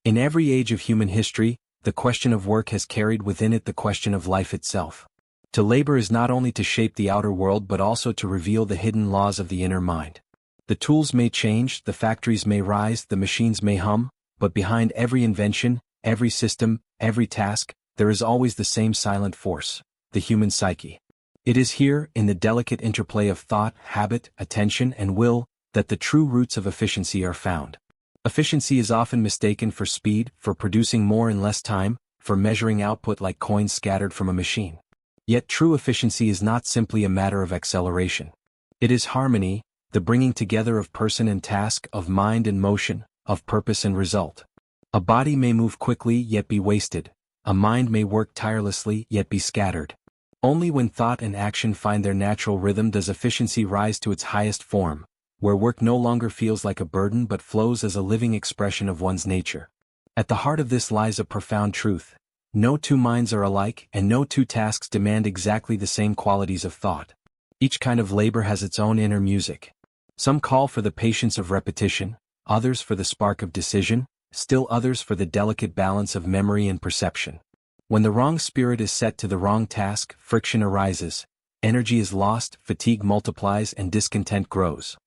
In every age of human history, the question of work has carried within it the question of life itself. To labor is not only to shape the outer world but also to reveal the hidden laws of the inner mind. The tools may change, the factories may rise, the machines may hum, but behind every invention, every system, every task, there is always the same silent force, the human psyche. It is here, in the delicate interplay of thought, habit, attention, and will, that the true roots of efficiency are found. Efficiency is often mistaken for speed, for producing more in less time, for measuring output like coins scattered from a machine. Yet true efficiency is not simply a matter of acceleration. It is harmony, the bringing together of person and task, of mind and motion, of purpose and result. A body may move quickly yet be wasted. A mind may work tirelessly yet be scattered. Only when thought and action find their natural rhythm does efficiency rise to its highest form, where work no longer feels like a burden but flows as a living expression of one's nature. At the heart of this lies a profound truth. No two minds are alike, and no two tasks demand exactly the same qualities of thought. Each kind of labor has its own inner music. Some call for the patience of repetition, others for the spark of decision, still others for the delicate balance of memory and perception. When the wrong spirit is set to the wrong task, friction arises, energy is lost, fatigue multiplies, and discontent grows.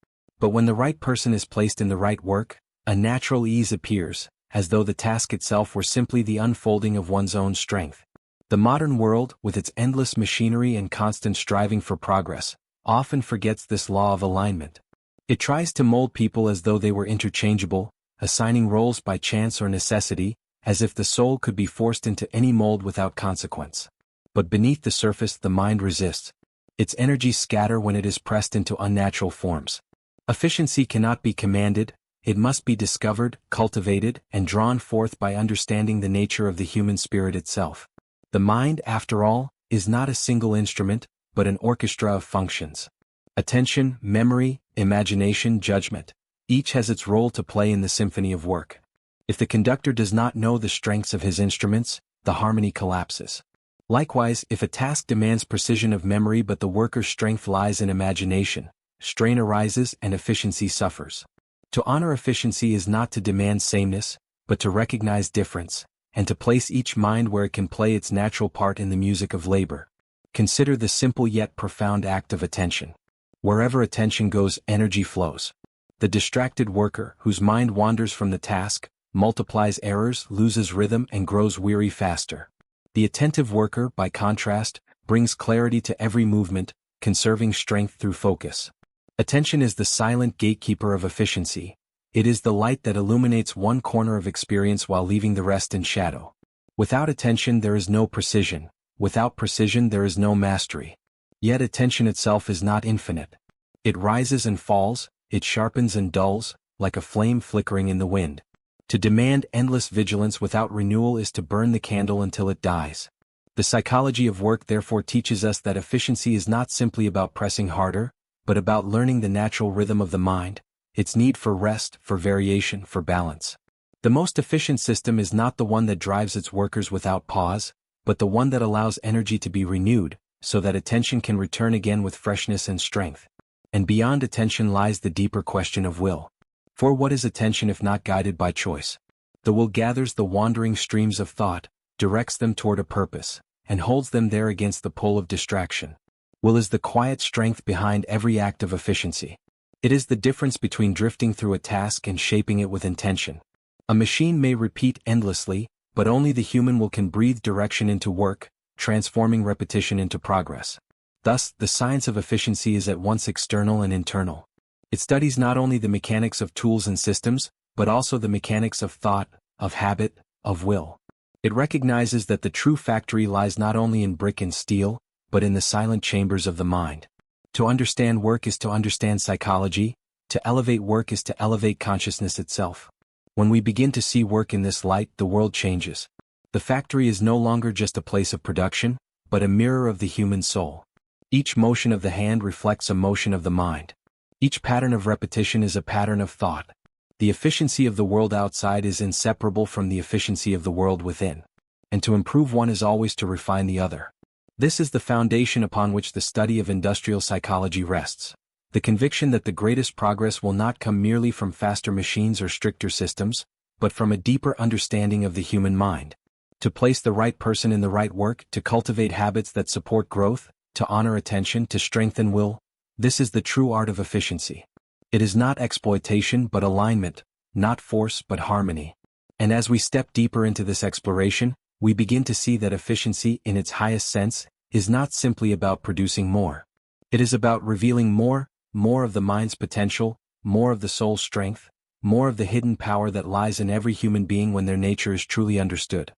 But when the right person is placed in the right work, a natural ease appears, as though the task itself were simply the unfolding of one's own strength. The modern world, with its endless machinery and constant striving for progress, often forgets this law of alignment. It tries to mold people as though they were interchangeable, assigning roles by chance or necessity, as if the soul could be forced into any mold without consequence. But beneath the surface the mind resists. Its energies scatter when it is pressed into unnatural forms. Efficiency cannot be commanded, it must be discovered, cultivated, and drawn forth by understanding the nature of the human spirit itself. The mind, after all, is not a single instrument, but an orchestra of functions. Attention, memory, imagination, judgment, each has its role to play in the symphony of work. If the conductor does not know the strengths of his instruments, the harmony collapses. Likewise, if a task demands precision of memory but the worker's strength lies in imagination, strain arises and efficiency suffers. To honor efficiency is not to demand sameness, but to recognize difference, and to place each mind where it can play its natural part in the music of labor. Consider the simple yet profound act of attention. Wherever attention goes, energy flows. The distracted worker, whose mind wanders from the task, multiplies errors, loses rhythm, and grows weary faster. The attentive worker, by contrast, brings clarity to every movement, conserving strength through focus. Attention is the silent gatekeeper of efficiency. It is the light that illuminates one corner of experience while leaving the rest in shadow. Without attention there is no precision. Without precision there is no mastery. Yet attention itself is not infinite. It rises and falls, it sharpens and dulls, like a flame flickering in the wind. To demand endless vigilance without renewal is to burn the candle until it dies. The psychology of work therefore teaches us that efficiency is not simply about pressing harder, but about learning the natural rhythm of the mind, its need for rest, for variation, for balance. The most efficient system is not the one that drives its workers without pause, but the one that allows energy to be renewed, so that attention can return again with freshness and strength. And beyond attention lies the deeper question of will. For what is attention if not guided by choice? The will gathers the wandering streams of thought, directs them toward a purpose, and holds them there against the pull of distraction. Will is the quiet strength behind every act of efficiency. It is the difference between drifting through a task and shaping it with intention. A machine may repeat endlessly, but only the human will can breathe direction into work, transforming repetition into progress. Thus, the science of efficiency is at once external and internal. It studies not only the mechanics of tools and systems, but also the mechanics of thought, of habit, of will. It recognizes that the true factory lies not only in brick and steel, but in the silent chambers of the mind. To understand work is to understand psychology, to elevate work is to elevate consciousness itself. When we begin to see work in this light, the world changes. The factory is no longer just a place of production, but a mirror of the human soul. Each motion of the hand reflects a motion of the mind. Each pattern of repetition is a pattern of thought. The efficiency of the world outside is inseparable from the efficiency of the world within. And to improve one is always to refine the other. This is the foundation upon which the study of industrial psychology rests. The conviction that the greatest progress will not come merely from faster machines or stricter systems, but from a deeper understanding of the human mind. To place the right person in the right work, to cultivate habits that support growth, to honor attention, to strengthen will, this is the true art of efficiency. It is not exploitation but alignment, not force but harmony. And as we step deeper into this exploration, we begin to see that efficiency in its highest sense is not simply about producing more. It is about revealing more of the mind's potential, more of the soul's strength, more of the hidden power that lies in every human being when their nature is truly understood.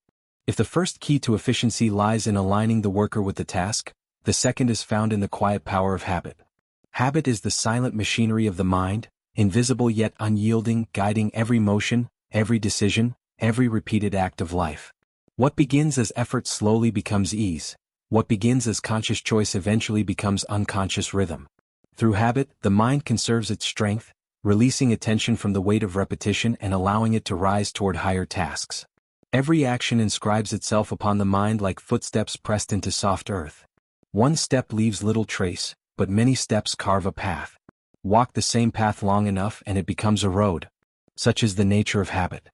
If the first key to efficiency lies in aligning the worker with the task, the second is found in the quiet power of habit. Habit is the silent machinery of the mind, invisible yet unyielding, guiding every motion, every decision, every repeated act of life. What begins as effort slowly becomes ease. What begins as conscious choice eventually becomes unconscious rhythm. Through habit, the mind conserves its strength, releasing attention from the weight of repetition and allowing it to rise toward higher tasks. Every action inscribes itself upon the mind like footsteps pressed into soft earth. One step leaves little trace, but many steps carve a path. Walk the same path long enough and it becomes a road. Such is the nature of habit.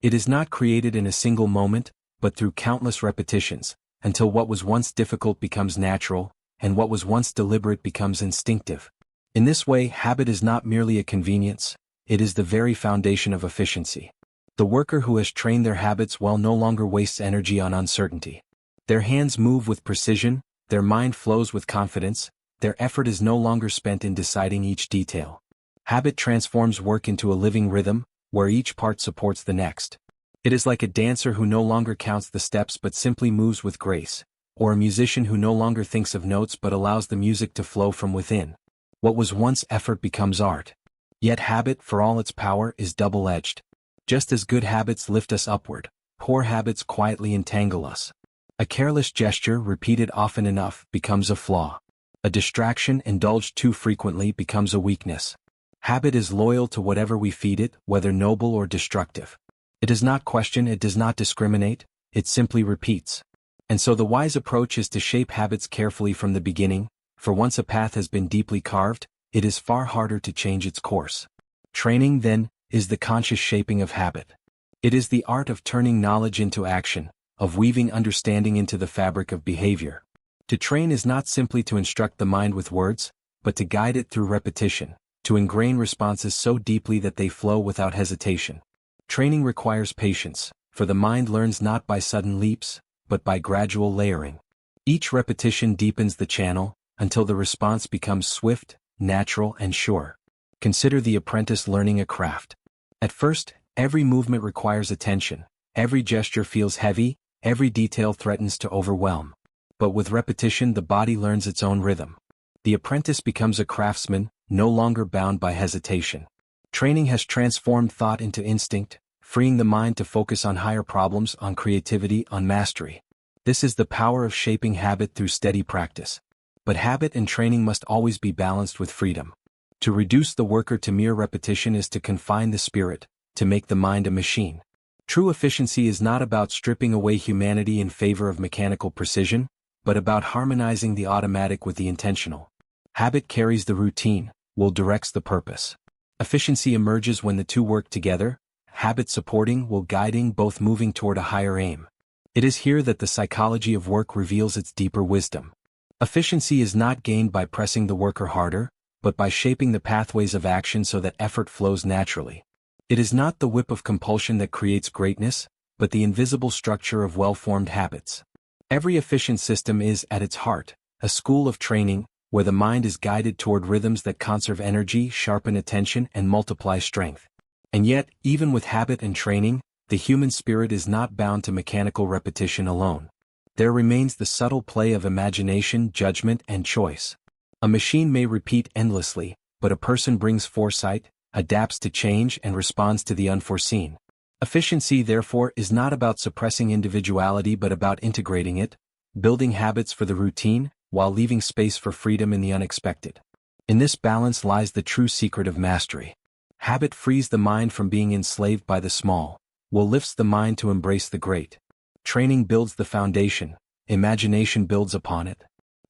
It is not created in a single moment, but through countless repetitions, until what was once difficult becomes natural, and what was once deliberate becomes instinctive. In this way, habit is not merely a convenience, it is the very foundation of efficiency. The worker who has trained their habits well no longer wastes energy on uncertainty. Their hands move with precision, their mind flows with confidence, their effort is no longer spent in deciding each detail. Habit transforms work into a living rhythm, where each part supports the next. It is like a dancer who no longer counts the steps but simply moves with grace, or a musician who no longer thinks of notes but allows the music to flow from within. What was once effort becomes art. Yet habit, for all its power, is double-edged. Just as good habits lift us upward, poor habits quietly entangle us. A careless gesture, repeated often enough, becomes a flaw. A distraction indulged too frequently becomes a weakness. Habit is loyal to whatever we feed it, whether noble or destructive. It does not question, it does not discriminate, it simply repeats. And so the wise approach is to shape habits carefully from the beginning, for once a path has been deeply carved, it is far harder to change its course. Training, then, is the conscious shaping of habit. It is the art of turning knowledge into action, of weaving understanding into the fabric of behavior. To train is not simply to instruct the mind with words, but to guide it through repetition, to ingrain responses so deeply that they flow without hesitation. Training requires patience, for the mind learns not by sudden leaps, but by gradual layering. Each repetition deepens the channel, until the response becomes swift, natural, and sure. Consider the apprentice learning a craft. At first, every movement requires attention, every gesture feels heavy, every detail threatens to overwhelm. But with repetition the body learns its own rhythm. The apprentice becomes a craftsman, no longer bound by hesitation. Training has transformed thought into instinct, freeing the mind to focus on higher problems, on creativity, on mastery. This is the power of shaping habit through steady practice. But habit and training must always be balanced with freedom. To reduce the worker to mere repetition is to confine the spirit, to make the mind a machine. True efficiency is not about stripping away humanity in favor of mechanical precision, but about harmonizing the automatic with the intentional. Habit carries the routine, will directs the purpose. Efficiency emerges when the two work together, habit supporting, will guiding, both moving toward a higher aim. It is here that the psychology of work reveals its deeper wisdom. Efficiency is not gained by pressing the worker harder, but by shaping the pathways of action so that effort flows naturally. It is not the whip of compulsion that creates greatness, but the invisible structure of well-formed habits. Every efficient system is, at its heart, a school of training, where the mind is guided toward rhythms that conserve energy, sharpen attention, and multiply strength. And yet, even with habit and training, the human spirit is not bound to mechanical repetition alone. There remains the subtle play of imagination, judgment, and choice. A machine may repeat endlessly, but a person brings foresight, adapts to change, and responds to the unforeseen. Efficiency, therefore, is not about suppressing individuality but about integrating it, building habits for the routine, while leaving space for freedom in the unexpected. In this balance lies the true secret of mastery. Habit frees the mind from being enslaved by the small, will lifts the mind to embrace the great. Training builds the foundation, imagination builds upon it.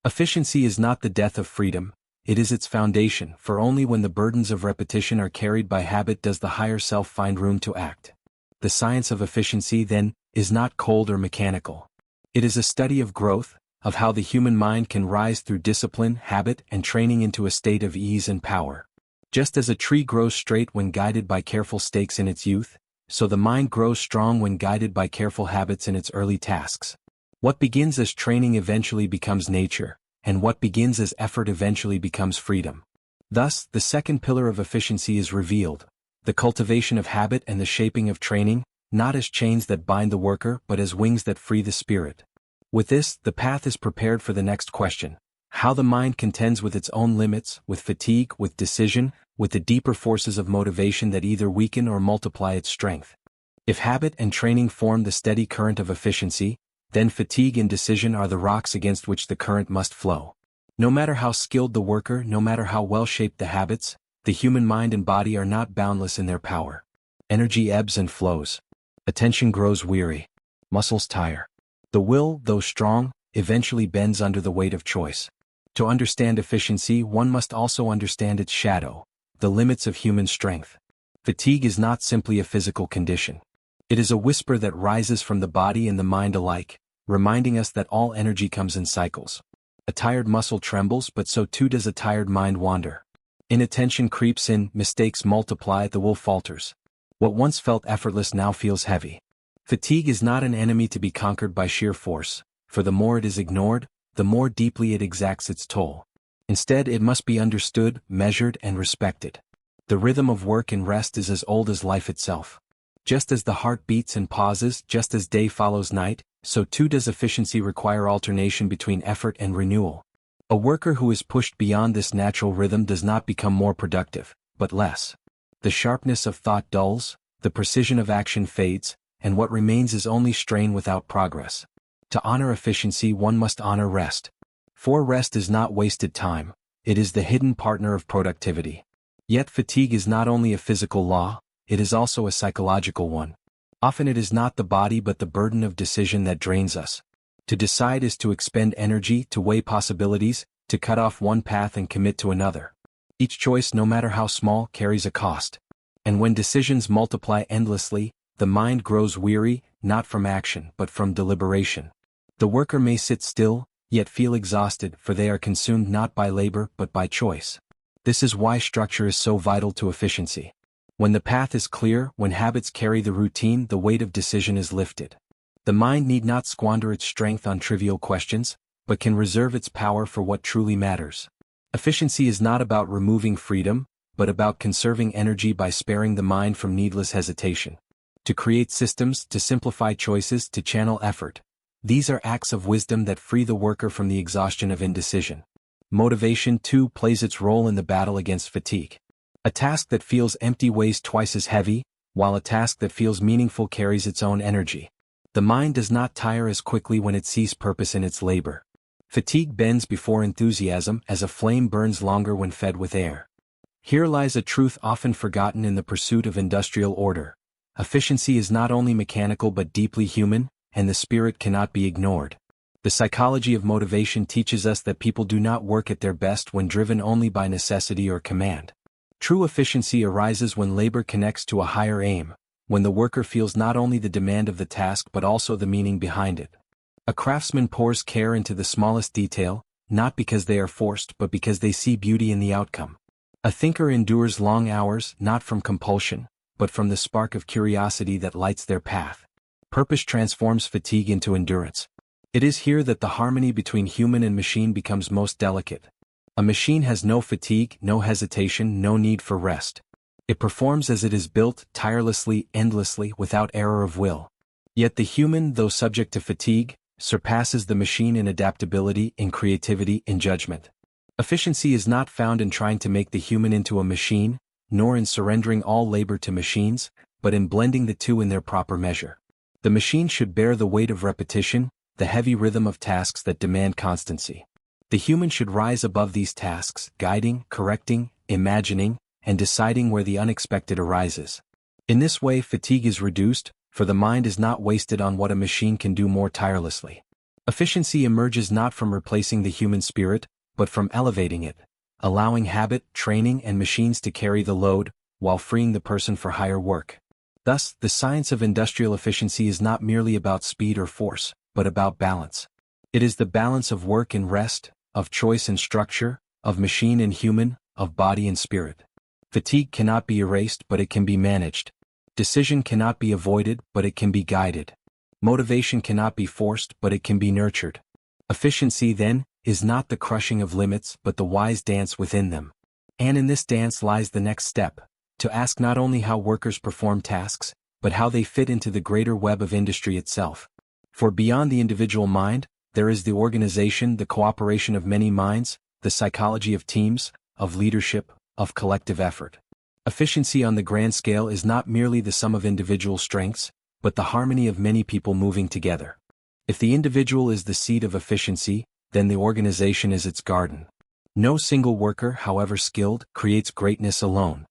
Efficiency is not the death of freedom, it is its foundation, for only when the burdens of repetition are carried by habit does the higher self find room to act. The The science of efficiency, then, is not cold or mechanical. It is a study of growth, of how the human mind can rise through discipline, habit, and training into a state of ease and power. Just as a tree grows straight when guided by careful stakes in its youth, so the mind grows strong when guided by careful habits in its early tasks. What begins as training eventually becomes nature, and what begins as effort eventually becomes freedom. Thus, the second pillar of efficiency is revealed, the cultivation of habit and the shaping of training, not as chains that bind the worker but as wings that free the spirit. With this, the path is prepared for the next question: how the mind contends with its own limits, with fatigue, with decision, with the deeper forces of motivation that either weaken or multiply its strength. If habit and training form the steady current of efficiency, then fatigue and decision are the rocks against which the current must flow. No matter how skilled the worker, no matter how well-shaped the habits, the human mind and body are not boundless in their power. Energy ebbs and flows. Attention grows weary. Muscles tire. The will, though strong, eventually bends under the weight of choice. To understand efficiency, one must also understand its shadow, the limits of human strength. Fatigue is not simply a physical condition. It is a whisper that rises from the body and the mind alike, reminding us that all energy comes in cycles. A tired muscle trembles, but so too does a tired mind wander. Inattention creeps in, mistakes multiply, the will falters. What once felt effortless now feels heavy. Fatigue is not an enemy to be conquered by sheer force, for the more it is ignored, the more deeply it exacts its toll. Instead, it must be understood, measured, and respected. The rhythm of work and rest is as old as life itself. Just as the heart beats and pauses, just as day follows night, so too does efficiency require alternation between effort and renewal. A worker who is pushed beyond this natural rhythm does not become more productive, but less. The sharpness of thought dulls, the precision of action fades, and what remains is only strain without progress. To honor efficiency, one must honor rest. For rest is not wasted time, it is the hidden partner of productivity. Yet fatigue is not only a physical law, it is also a psychological one. Often it is not the body but the burden of decision that drains us. To decide is to expend energy, to weigh possibilities, to cut off one path and commit to another. Each choice, no matter how small, carries a cost. And when decisions multiply endlessly, the mind grows weary, not from action but from deliberation. The worker may sit still, yet feel exhausted, for they are consumed not by labor but by choice. This is why structure is so vital to efficiency. When the path is clear, when habits carry the routine, the weight of decision is lifted. The mind need not squander its strength on trivial questions, but can reserve its power for what truly matters. Efficiency is not about removing freedom, but about conserving energy by sparing the mind from needless hesitation. To create systems, to simplify choices, to channel effort. These are acts of wisdom that free the worker from the exhaustion of indecision. Motivation, too, plays its role in the battle against fatigue. A task that feels empty weighs twice as heavy, while a task that feels meaningful carries its own energy. The mind does not tire as quickly when it sees purpose in its labor. Fatigue bends before enthusiasm, as a flame burns longer when fed with air. Here lies a truth often forgotten in the pursuit of industrial order. Efficiency is not only mechanical but deeply human, and the spirit cannot be ignored. The psychology of motivation teaches us that people do not work at their best when driven only by necessity or command. True efficiency arises when labor connects to a higher aim, when the worker feels not only the demand of the task but also the meaning behind it. A craftsman pours care into the smallest detail, not because they are forced but because they see beauty in the outcome. A thinker endures long hours, not from compulsion, but from the spark of curiosity that lights their path. Purpose transforms fatigue into endurance. It is here that the harmony between human and machine becomes most delicate. A machine has no fatigue, no hesitation, no need for rest. It performs as it is built, tirelessly, endlessly, without error of will. Yet the human, though subject to fatigue, surpasses the machine in adaptability, in creativity, in judgment. Efficiency is not found in trying to make the human into a machine, nor in surrendering all labor to machines, but in blending the two in their proper measure. The machine should bear the weight of repetition, the heavy rhythm of tasks that demand constancy. The human should rise above these tasks, guiding, correcting, imagining, and deciding where the unexpected arises. In this way, fatigue is reduced, for the mind is not wasted on what a machine can do more tirelessly. Efficiency emerges not from replacing the human spirit, but from elevating it, allowing habit, training, and machines to carry the load, while freeing the person for higher work. Thus, the science of industrial efficiency is not merely about speed or force, but about balance. It is the balance of work and rest, of choice and structure, of machine and human, of body and spirit. Fatigue cannot be erased, but it can be managed. Decision cannot be avoided, but it can be guided. Motivation cannot be forced, but it can be nurtured. Efficiency, then, is not the crushing of limits, but the wise dance within them. And in this dance lies the next step, to ask not only how workers perform tasks, but how they fit into the greater web of industry itself. For beyond the individual mind, there is the organization, the cooperation of many minds, the psychology of teams, of leadership, of collective effort. Efficiency on the grand scale is not merely the sum of individual strengths, but the harmony of many people moving together. If the individual is the seed of efficiency, then the organization is its garden. No single worker, however skilled, creates greatness alone.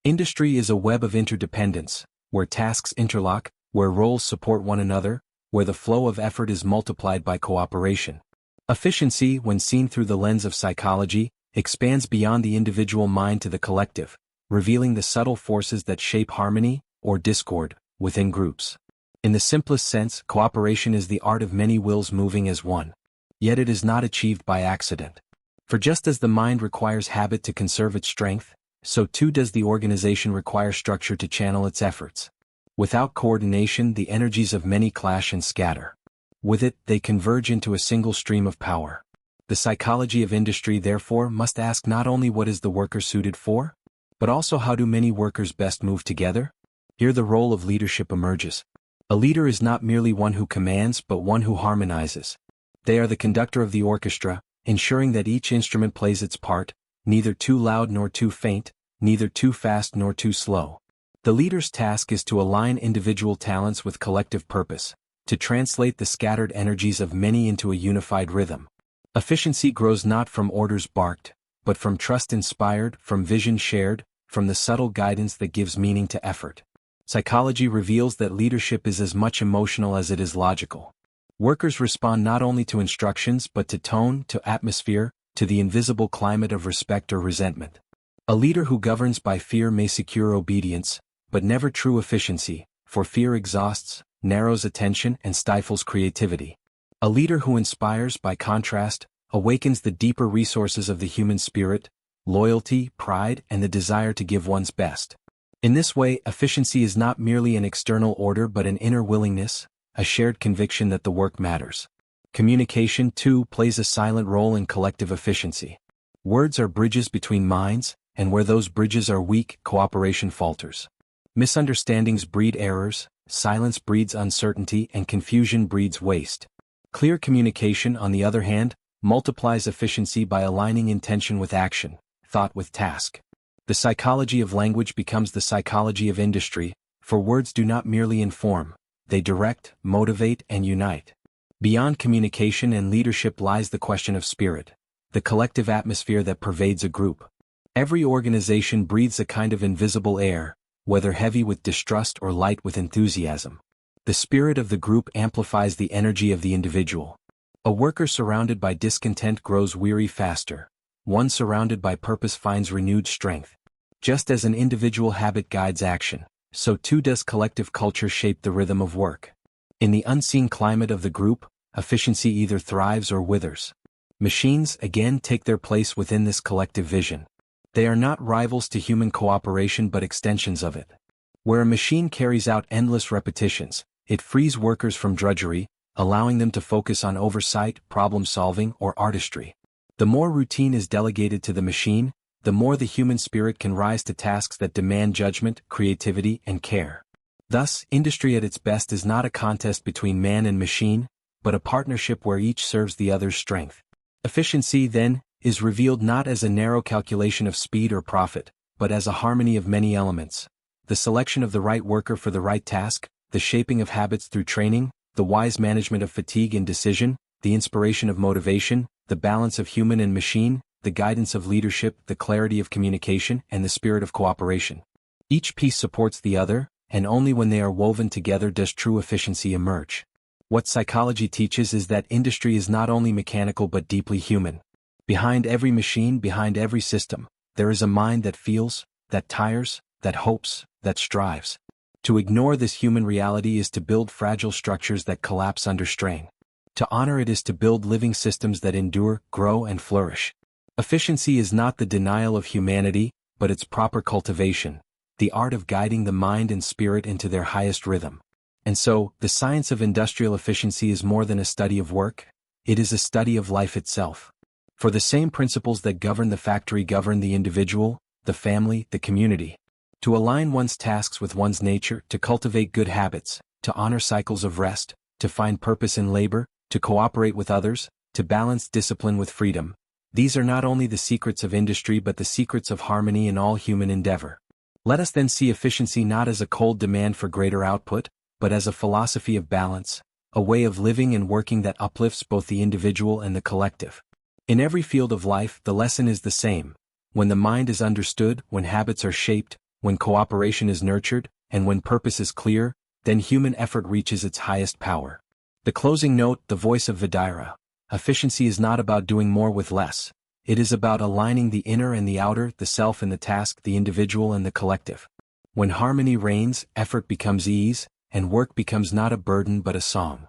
Industry is a web of interdependence, where tasks interlock, where roles support one another, where the flow of effort is multiplied by cooperation. Efficiency, when seen through the lens of psychology, expands beyond the individual mind to the collective, revealing the subtle forces that shape harmony, or discord, within groups. In the simplest sense, cooperation is the art of many wills moving as one. Yet it is not achieved by accident. For just as the mind requires habit to conserve its strength, so too does the organization require structure to channel its efforts. Without coordination, the energies of many clash and scatter. With it, they converge into a single stream of power. The psychology of industry, therefore, must ask not only what is the worker suited for, but also how do many workers best move together? Here the role of leadership emerges. A leader is not merely one who commands, but one who harmonizes. They are the conductor of the orchestra, ensuring that each instrument plays its part, neither too loud nor too faint, neither too fast nor too slow. The leader's task is to align individual talents with collective purpose, to translate the scattered energies of many into a unified rhythm. Efficiency grows not from orders barked, but from trust inspired, from vision shared, from the subtle guidance that gives meaning to effort. Psychology reveals that leadership is as much emotional as it is logical. Workers respond not only to instructions but to tone, to atmosphere, to the invisible climate of respect or resentment. A leader who governs by fear may secure obedience, but never true efficiency, for fear exhausts, narrows attention and stifles creativity. A leader who inspires, by contrast, awakens the deeper resources of the human spirit, loyalty, pride, and the desire to give one's best. In this way, efficiency is not merely an external order but an inner willingness, a shared conviction that the work matters. Communication, too, plays a silent role in collective efficiency. Words are bridges between minds, and where those bridges are weak, cooperation falters. Misunderstandings breed errors, silence breeds uncertainty, and confusion breeds waste. Clear communication, on the other hand, multiplies efficiency by aligning intention with action, thought with task. The psychology of language becomes the psychology of industry, for words do not merely inform, they direct, motivate, and unite. Beyond communication and leadership lies the question of spirit, the collective atmosphere that pervades a group. Every organization breathes a kind of invisible air, whether heavy with distrust or light with enthusiasm. The spirit of the group amplifies the energy of the individual. A worker surrounded by discontent grows weary faster. One surrounded by purpose finds renewed strength. Just as an individual habit guides action, so too does collective culture shape the rhythm of work. In the unseen climate of the group, efficiency either thrives or withers. Machines, again, take their place within this collective vision. They are not rivals to human cooperation but extensions of it. Where a machine carries out endless repetitions, it frees workers from drudgery, allowing them to focus on oversight, problem-solving, or artistry. The more routine is delegated to the machine, the more the human spirit can rise to tasks that demand judgment, creativity, and care. Thus, industry at its best is not a contest between man and machine, but a partnership where each serves the other's strength. Efficiency, then, is revealed not as a narrow calculation of speed or profit, but as a harmony of many elements. The selection of the right worker for the right task, the shaping of habits through training, the wise management of fatigue and decision, the inspiration of motivation, the balance of human and machine, the guidance of leadership, the clarity of communication, and the spirit of cooperation. Each piece supports the other, and only when they are woven together does true efficiency emerge. What psychology teaches is that industry is not only mechanical but deeply human. Behind every machine, behind every system, there is a mind that feels, that tires, that hopes, that strives. To ignore this human reality is to build fragile structures that collapse under strain. To honor it is to build living systems that endure, grow, and flourish. Efficiency is not the denial of humanity, but its proper cultivation, the art of guiding the mind and spirit into their highest rhythm. And so, the science of industrial efficiency is more than a study of work, it is a study of life itself. For the same principles that govern the factory govern the individual, the family, the community. To align one's tasks with one's nature, to cultivate good habits, to honor cycles of rest, to find purpose in labor, to cooperate with others, to balance discipline with freedom. These are not only the secrets of industry but the secrets of harmony in all human endeavor. Let us then see efficiency not as a cold demand for greater output, but as a philosophy of balance, a way of living and working that uplifts both the individual and the collective. In every field of life, the lesson is the same. When the mind is understood, when habits are shaped, when cooperation is nurtured, and when purpose is clear, then human effort reaches its highest power. The closing note, the voice of Vedira. Efficiency is not about doing more with less. It is about aligning the inner and the outer, the self and the task, the individual and the collective. When harmony reigns, effort becomes ease, and work becomes not a burden but a song.